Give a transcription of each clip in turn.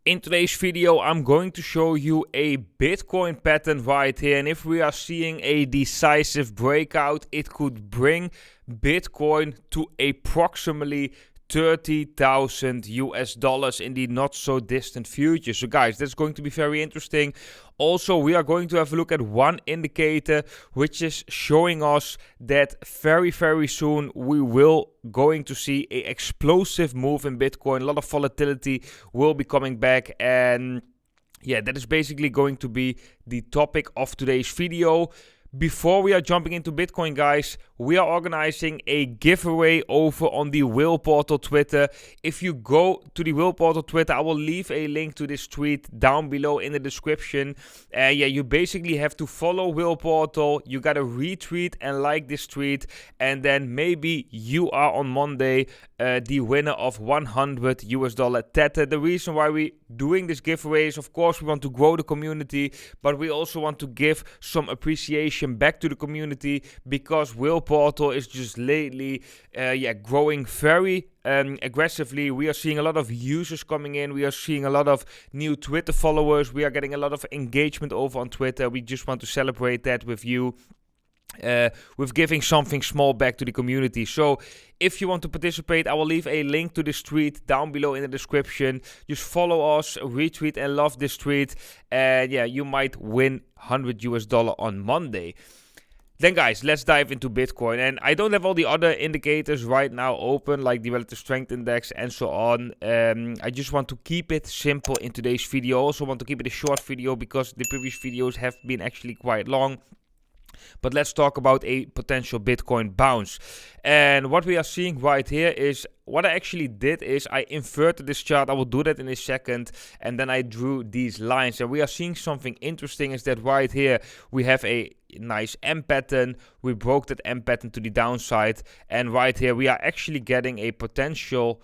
In today's video, I'm going to show you a Bitcoin pattern right here, and if we are seeing a decisive breakout, it could bring Bitcoin to approximately 30,000 US dollars in the not so distant future. So guys, that's going to be very interesting. Also, we are going to have a look at one indicator which is showing us that very soon we will going to see an explosive move in Bitcoin. A lot of volatility will be coming back, and yeah, that is basically going to be the topic of today's video. Before we are jumping into Bitcoin, guys, we are organizing a giveaway over on the Will Portal Twitter. If you go to the Will Portal Twitter, I will leave a link to this tweet down below in the description. Yeah, you basically have to follow Will Portal. You gotta retweet and like this tweet, and then maybe you are on Monday the winner of $100 US Tether. The reason why we doing this giveaway is, of course, we want to grow the community, but we also want to give some appreciation back to the community, because Will Portal is just lately growing very aggressively. We are seeing a lot of users coming in. We are seeing a lot of new Twitter followers. We are getting a lot of engagement over on Twitter. We just want to celebrate that with you, with giving something small back to the community. So if you want to participate, I will leave a link to this tweet down below in the description. Just follow us, retweet and love this tweet, and yeah, you might win $100 US on Monday. Then guys, let's dive into Bitcoin. And I don't have all the other indicators right now open, like the relative strength index and so on. I just want to keep it simple in today's video. I also want to keep it a short video because the previous videos have been actually quite long. But let's talk about a potential Bitcoin bounce. And what we are seeing right here is, what I actually did is I inverted this chart. I will do that in a second. And then I drew these lines. And we are seeing something interesting, is that right here we have a nice M pattern. We broke that M pattern to the downside. And right here we are actually getting a potential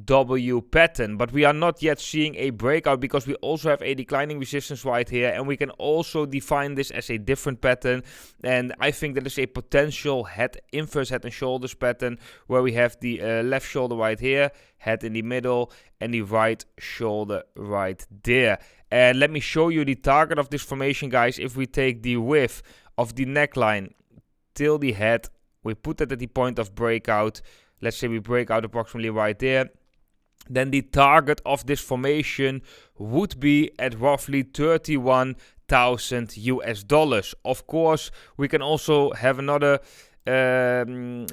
W pattern, but we are not yet seeing a breakout because we also have a declining resistance right here, and we can also define this as a different pattern. And I think that is a potential inverse head and shoulders pattern, where we have the left shoulder right here, head in the middle, and the right shoulder right there. And let me show you the target of this formation, guys. If we take the width of the neckline till the head, we put that at the point of breakout. Let's say we break out approximately right there. Then the target of this formation would be at roughly 31,000 US dollars. Of course, we can also have another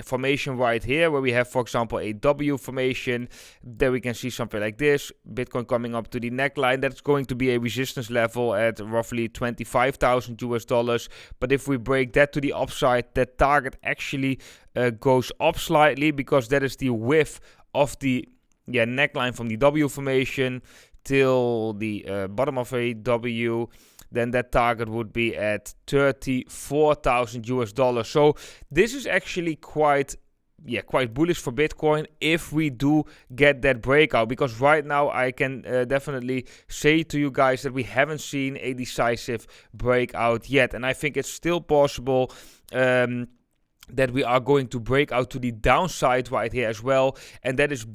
formation right here, where we have, for example, a W formation. There we can see something like this, Bitcoin coming up to the neckline. That's going to be a resistance level at roughly 25,000 US dollars. But if we break that to the upside, that target actually goes up slightly, because that is the width of the neckline from the W formation till the bottom of a W. Then that target would be at 34,000 US dollars. So this is actually quite bullish for Bitcoin if we do get that breakout, because right now I can definitely say to you guys that we haven't seen a decisive breakout yet, and I think it's still possible that we are going to break out to the downside right here as well. And that is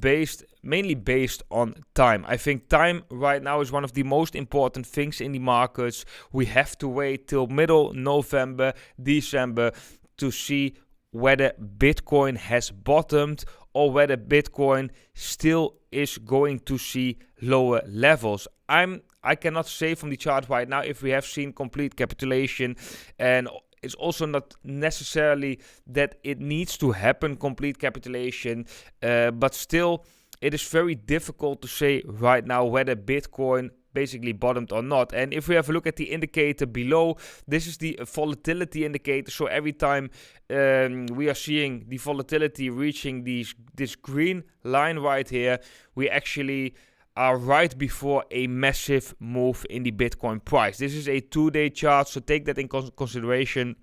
mainly based on time. I think time right now is one of the most important things in the markets. We have to wait till middle November, December to see whether Bitcoin has bottomed or whether Bitcoin still is going to see lower levels. I cannot say from the chart right now if we have seen complete capitulation, and it's also not necessarily that it needs to happen, complete capitulation, but still it is very difficult to say right now whether Bitcoin basically bottomed or not. And if we have a look at the indicator below, this is the volatility indicator. So every time we are seeing the volatility reaching this green line right here, we actually are right before a massive move in the Bitcoin price. This is a 2-day chart, so take that in consideration.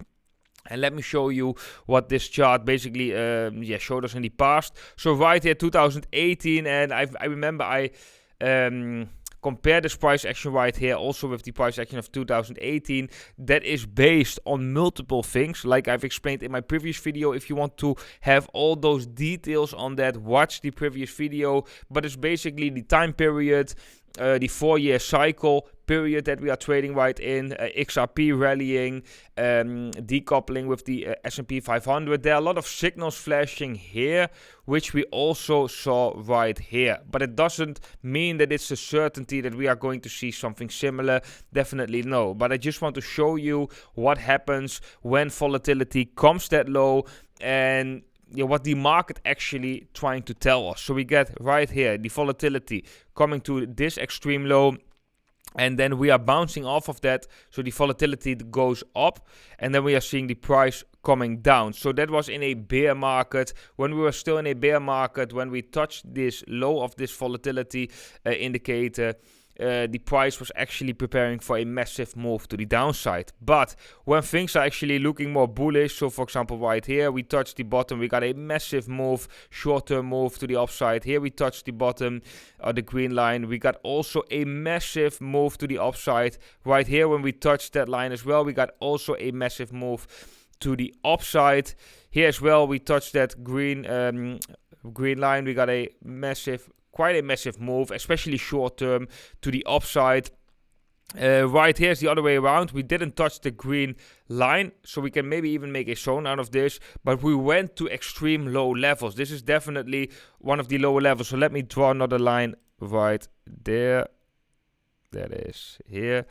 And let me show you what this chart basically showed us in the past. So right here, 2018, and I remember I compare this price action right here also with the price action of 2018. That is based on multiple things, like I've explained in my previous video. If you want to have all those details on that, watch the previous video. But it's basically the time period, the 4-year cycle period that we are trading right in, XRP rallying, decoupling with the S&P 500. There are a lot of signals flashing here, which we also saw right here. But it doesn't mean that it's a certainty that we are going to see something similar. Definitely no. But I just want to show you what happens when volatility comes that low, and what the market actually trying to tell us. So we get right here the volatility coming to this extreme low, and then we are bouncing off of that. So the volatility goes up, and then we are seeing the price coming down. So that was in a bear market. When we were still in a bear market, when we touched this low of this volatility indicator, the price was actually preparing for a massive move to the downside. But when things are actually looking more bullish, so for example right here, we touched the bottom, we got a massive move, short-term move to the upside. Here we touched the bottom, the green line, we got also a massive move to the upside. Right here when we touched that line as well, we got also a massive move to the upside. Here as well, we touched that green line, we got quite a massive move, especially short term to the upside. Right here's the other way around. We didn't touch the green line, so we can maybe even make a zone out of this, but we went to extreme low levels. This is definitely one of the lower levels. So let me draw another line right there. That is here.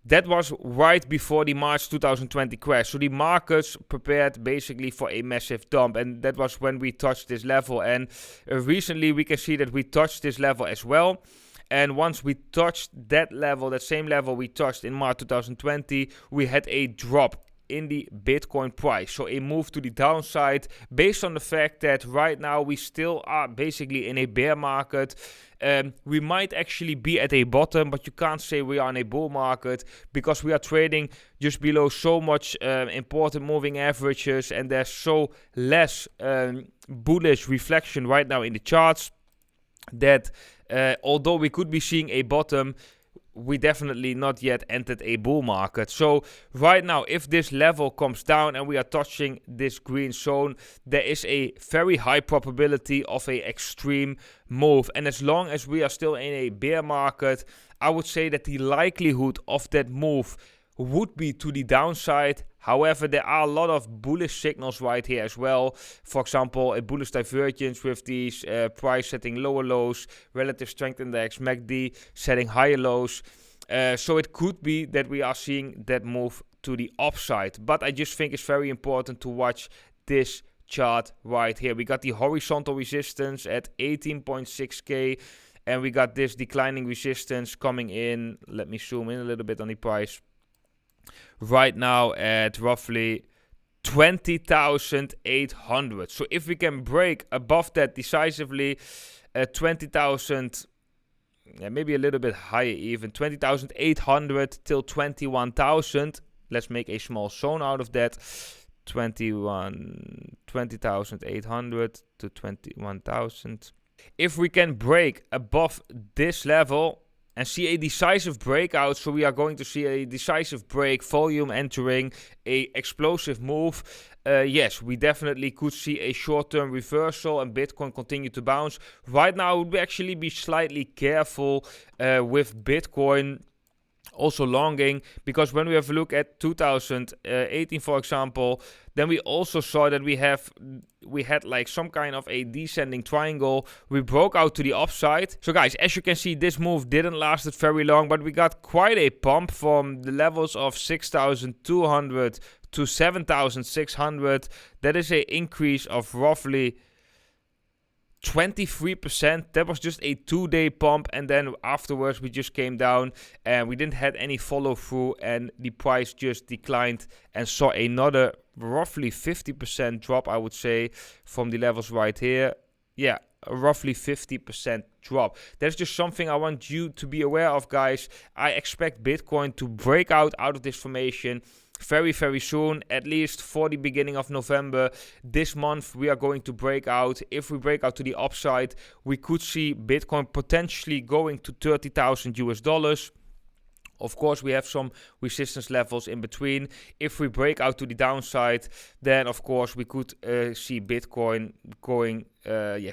That was right before the March 2020 crash. So the markets prepared basically for a massive dump. And that was when we touched this level. And recently we can see that we touched this level as well. And once we touched that level, that same level we touched in March 2020, we had a drop in the Bitcoin price. So a move to the downside based on the fact that right now we still are basically in a bear market. We might actually be at a bottom, but you can't say we are in a bull market because we are trading just below so much important moving averages, and there's so less bullish reflection right now in the charts that although we could be seeing a bottom, we definitely not yet entered a bull market. So right now, if this level comes down and we are touching this green zone, there is a very high probability of a extreme move. And as long as we are still in a bear market, I would say that the likelihood of that move would be to the downside. However, there are a lot of bullish signals right here as well. For example, a bullish divergence with these price setting lower lows, relative strength index, MACD setting higher lows. So it could be that we are seeing that move to the upside. But I just think it's very important to watch this chart right here. We got the horizontal resistance at 18.6K. And we got this declining resistance coming in. Let me zoom in a little bit on the price. Right now at roughly 20,800. So if we can break above that decisively, 20,000, maybe a little bit higher even, 20,800 till 21,000. Let's make a small zone out of that. 20,800 to 21,000. If we can break above this level and see a decisive breakout, so we are going to see a decisive break, volume entering, a explosive move. Yes, we definitely could see a short-term reversal and Bitcoin continue to bounce. Right now, I would actually be slightly careful with Bitcoin. Also longing, because when we have a look at 2018, for example, then we also saw that we had like some kind of a descending triangle. We broke out to the upside. So guys, as you can see, this move didn't last very long, but we got quite a pump from the levels of 6,200 to 7,600. That is an increase of roughly 23%. That was just a 2-day pump, and then afterwards we just came down and we didn't have any follow through, and the price just declined and saw another roughly 50% drop, I would say, from the levels right here. Yeah, a roughly 50% drop. That's just something I want you to be aware of, guys. I expect Bitcoin to break out of this formation very, very soon, at least for the beginning of November. This month we are going to break out. If we break out to the upside, we could see Bitcoin potentially going to $30,000. Of course, we have some resistance levels in between. If we break out to the downside, then of course we could see Bitcoin going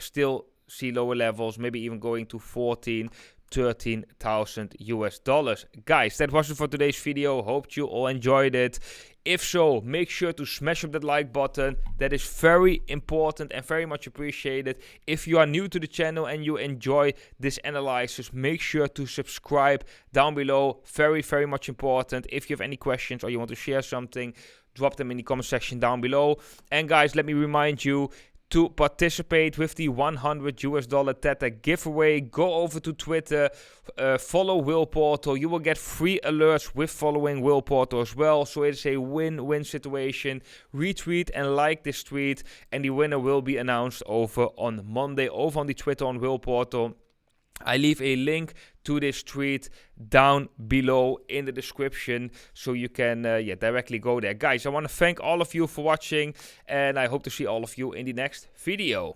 still see lower levels, maybe even going to 13,000 US dollars. Guys, that was it for today's video. Hope you all enjoyed it. If so, make sure to smash up that like button. That is very important and very much appreciated. If you are new to the channel and you enjoy this analysis, make sure to subscribe down below. Very, very much important. If you have any questions or you want to share something, drop them in the comment section down below. And guys, let me remind you, to participate with the $100 Tether giveaway, go over to Twitter, follow Will Portal. You will get free alerts with following Will Portal as well. So it's a win-win situation. Retweet and like this tweet, and the winner will be announced over on Monday over on the Twitter on Will Portal. I leave a link to this tweet down below in the description, so you can directly go there. Guys, I want to thank all of you for watching, and I hope to see all of you in the next video.